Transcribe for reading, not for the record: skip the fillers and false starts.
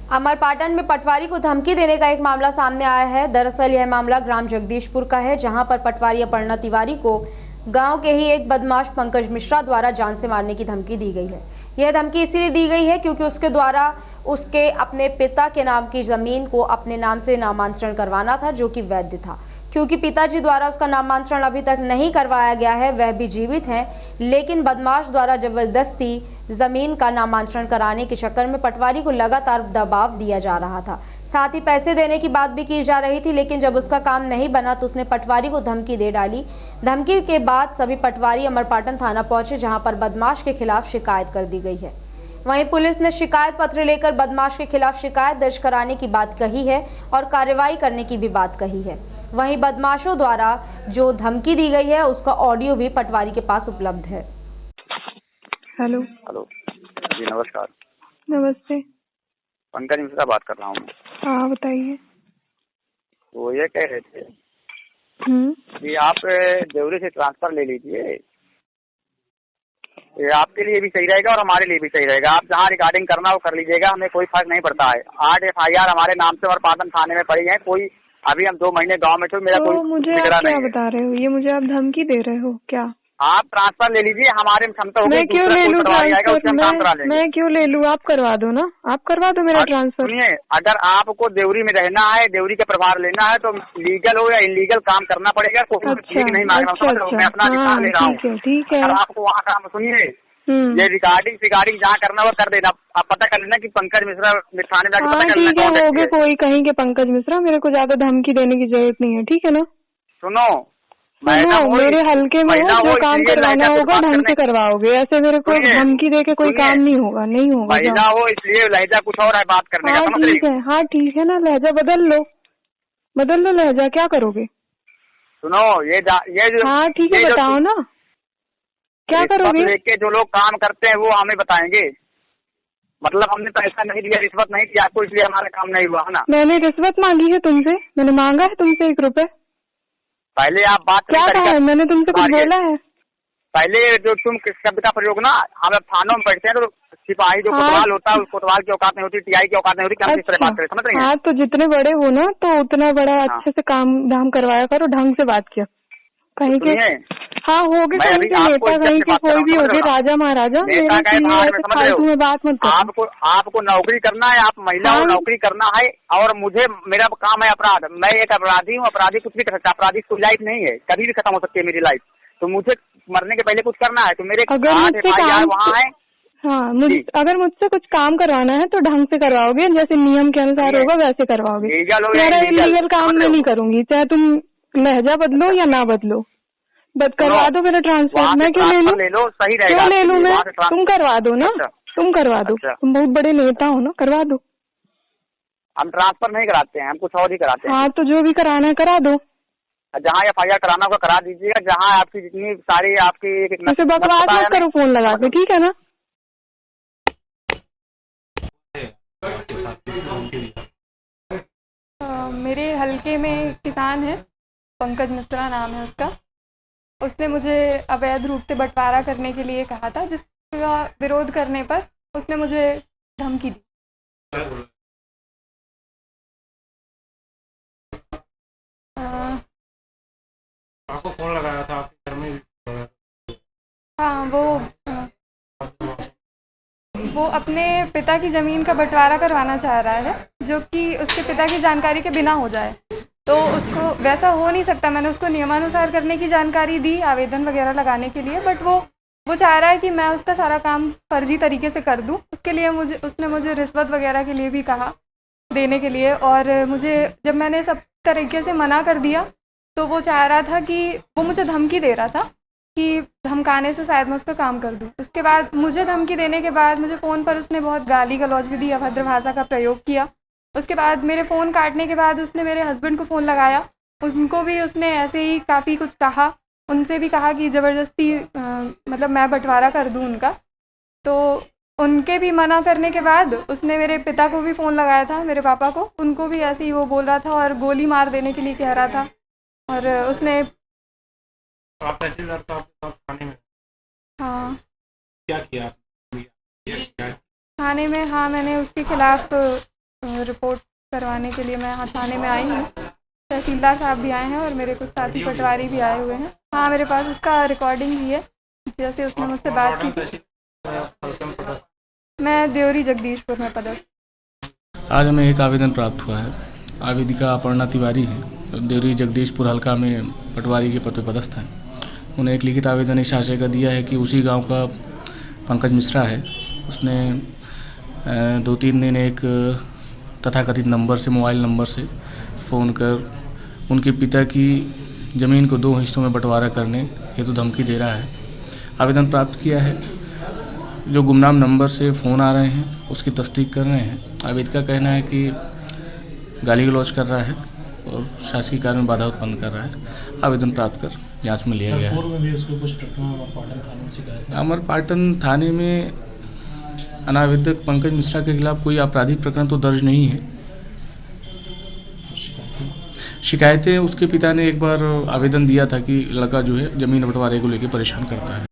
अमरपाटन में पटवारी को धमकी देने का एक मामला सामने आया है। दरअसल यह मामला ग्राम जगदीशपुर का है, जहां पर पटवारी अपर्णा तिवारी को गांव के ही एक बदमाश पंकज मिश्रा द्वारा जान से मारने की धमकी दी गई है। यह धमकी इसीलिए दी गई है क्योंकि उसके द्वारा उसके अपने पिता के नाम की जमीन को अपने नाम से नामांतरण करवाना था, जो कि वैध था। क्योंकि पिताजी द्वारा उसका नामांतरण अभी तक नहीं करवाया गया है, वह भी जीवित हैं, लेकिन बदमाश द्वारा जबरदस्ती जमीन का नामांतरण कराने के चक्कर में पटवारी को लगातार दबाव दिया जा रहा था। साथ ही पैसे देने की बात भी की जा रही थी, लेकिन जब उसका काम नहीं बना तो उसने पटवारी को धमकी दे डाली। धमकी के बाद सभी पटवारी अमरपाटन थाना पहुंचे, जहां पर बदमाश के खिलाफ शिकायत कर दी गई है। वहीं पुलिस ने शिकायत पत्र लेकर बदमाश के खिलाफ शिकायत दर्ज कराने की बात कही है और कार्रवाई करने की भी बात कही है। वहीं बदमाशों द्वारा जो धमकी दी गई है उसका ऑडियो भी पटवारी के पास उपलब्ध है। हेलो जी नमस्कार। नमस्ते। पंकज मिश्रा बात कर रहा हूँ। हाँ बताइए। तो ये कह रहे थे कि आप देवरी से ट्रांसफर ले लीजिए, ये आपके लिए भी सही रहेगा और हमारे लिए भी सही रहेगा। आप जहाँ रिकॉर्डिंग करना हो कर लीजिएगा, हमें कोई फर्क नहीं पड़ता है। 8 FIR हमारे नाम से और पाटन थाने में पड़ी है। कोई अभी हम 2 महीने गांव में थे, मेरा तो कोई मुझे आप क्या बता रहे हो? ये मुझे आप धमकी दे रहे हो क्या? आप ट्रांसफर ले लीजिए, हमारे क्षमता होगी। मैं क्यों ले लूँ ट्रांसफर? मैं क्यों ले लूँ? आप करवा दो ना, आप करवा दो मेरा ट्रांसफर। सुनिए, अगर आपको देवरी में रहना है, देवरी का प्रभार लेना है, तो लीगल हो या इलीगल काम करना पड़ेगा। कोई नहीं मांगना। मैं अपना अधिकार ले रहा हूँ। ठीक है। अगर आपको वहाँ काम, सुनिए, ये रिकॉर्डिंग जहाँ करना हो कर देना। आप पता कर लेना कि पंकज मिश्रा थाने जाके पता कर लेना। ठीक है, हो गए कोई कहीं के पंकज मिश्रा, मेरे को ज्यादा धमकी देने की जरूरत नहीं है, ठीक है ना? सुनो, मेरे हल्के में जो काम करवाना होगा ढंग से करवाओगे, ऐसे मेरे को धमकी दे के कोई काम नहीं होगा, नहीं होगा। महिला हो इसलिए लहजा कुछ और है बात करने का। समझ रही है? हाँ ठीक है ना, लहजा बदल लो लहजा, क्या करोगे? सुनो, ये जो हाँ ठीक है, बताओ ना क्या करोगे? लेके जो लोग काम करते हैं वो हमें बताएंगे। मतलब हमने पैसा नहीं दिया, रिश्वत नहीं दिया आपको, इसलिए हमारा काम नहीं हुआ है ना। मैंने रिश्वत मांगी है तुमसे? मैंने मांगा है तुमसे 1 रुपए? पहले आप बात क्या कहा है? मैंने तुमसे कुछ बोला है? पहले जो तुम शब्द का प्रयोग ना, हम थानों में बैठते हैं तो सिपाही जो कोतवाल होता है, उस कोतवाल की औकात नहीं होती, TI की औकात नहीं होती, हम इस तरह बात करें। समझ रही हैं? हाँ, तो जितने बड़े हो ना तो उतना बड़ा अच्छे से काम धाम करवाया करो, ढंग से बात किया कहीं के। हाँ हो गए कहीं के नेता, कहीं के कोई भी हो गए, राजा महाराजा, फालतू में बात मत करो। आपको नौकरी करना है, आप महिला हो, नौकरी करना है। और मेरा काम है अपराध। मैं एक अपराधी हूँ, अपराधी कुछ भी कर सकता है। अपराधी की लाइफ नहीं है, कभी भी खत्म हो सकती है मेरी लाइफ। तो मुझे मरने के पहले कुछ करना है, तो मेरे 8 FIR वहाँ है। हाँ, अगर मुझसे कुछ काम करवाना है तो ढंग से करवाओगे, जैसे नियम के अनुसार होगा वैसे करवाओगे। मेरा इलीगल काम मैं नहीं करूंगी, चाहे तुम लहजा बदलो या ना बदलो। करवा दो मेरा ट्रांसफर। मैं क्यों ले लूँ? सही रहेगा। क्यों ले लूँ मैं? तुम करवा दो ना। तुम करवा दो। तुम बहुत बड़े नेता हो ना, करवा दो। हम ट्रांसफर नहीं कराते हैं, हम कुछ और ही कराते हैं। हाँ, तो जो भी कराना है करा दो। जहाँ FIR कराना होगा करा दीजिएगा। जहाँ आपकी जितनी सारी आपकी बकवास मत करो फोन लगा के, ठीक है ना? मेरे हल्के में किसान है, पंकज मिश्रा नाम है उसका। उसने मुझे अवैध रूप से बंटवारा करने के लिए कहा था, जिसका विरोध करने पर उसने मुझे धमकी दी। आपको फोन लगाया था आपके घर में? हाँ, वो अपने पिता की ज़मीन का बंटवारा करवाना चाह रहा है, जो कि उसके पिता की जानकारी के बिना हो जाए। तो उसको वैसा हो नहीं सकता। मैंने उसको नियमानुसार करने की जानकारी दी, आवेदन वगैरह लगाने के लिए, बट वो चाह रहा है कि मैं उसका सारा काम फर्जी तरीके से कर दूं। उसके लिए उसने मुझे रिश्वत वगैरह के लिए भी कहा देने के लिए, और जब मैंने सब तरीके से मना कर दिया तो वो चाह रहा था कि वो मुझे धमकी दे रहा था कि धमकाने से शायद मैं उसका काम कर दूं। उसके बाद मुझे धमकी देने के बाद मुझे फ़ोन पर उसने बहुत गाली गलौज भी दी, अभद्र भाषा का प्रयोग किया। उसके बाद मेरे फ़ोन काटने के बाद उसने मेरे हस्बैंड को फ़ोन लगाया, उनको भी उसने ऐसे ही काफ़ी कुछ कहा। उनसे भी कहा कि ज़बरदस्ती मतलब मैं बंटवारा कर दूं उनका। तो उनके भी मना करने के बाद उसने मेरे पिता को भी फ़ोन लगाया था, मेरे पापा को। उनको भी ऐसे ही वो बोल रहा था और गोली मार देने के लिए कह रहा था। और उसने आप तहसीलदार साहब के साथ थाने में? हाँ। क्या किया? थाने में, हाँ, मैंने उसके खिलाफ रिपोर्ट करवाने के लिए मैं यहाँ थाने में आई हूँ। तहसीलदार साहब भी आए हैं और मेरे कुछ साथी पटवारी भी आए हुए हैं। हाँ, मेरे पास उसका रिकॉर्डिंग भी है, जैसे उसने मुझसे बात की थी। मैं देवरी जगदीशपुर में पदस्थ। आज हमें एक आवेदन प्राप्त हुआ है। आवेदिका अपर्णा तिवारी है, देवरी जगदीशपुर हल्का में पटवारी के पद पर पदस्थ हैं। उन्हें एक लिखित आवेदन इस आशय का दिया है कि उसी गांव का पंकज मिश्रा है, उसने 2-3 दिन एक तथाकथित नंबर से, मोबाइल नंबर से फ़ोन कर उनके पिता की ज़मीन को 2 हिस्सों में बंटवारा करने हेतु धमकी दे रहा है। आवेदन प्राप्त किया है। जो गुमनाम नंबर से फ़ोन आ रहे हैं उसकी तस्दीक कर रहे हैं। आवेदिका का कहना है कि गाली गलौज कर रहा है और शासकीय कार्य में बाधा उत्पन्न कर रहा है। आवेदन प्राप्त कर जांच में लिया गया है। में भी उसको कुछ प्रकरण अमरपाटन थाने में शिकायत है। अमरपाटन थाने में अनावेदक पंकज मिश्रा के खिलाफ कोई आपराधिक प्रकरण तो दर्ज नहीं है। शिकायतें उसके पिता ने एक बार आवेदन दिया था कि लड़का जो है ज़मीन बंटवारे को लेकर परेशान करता है।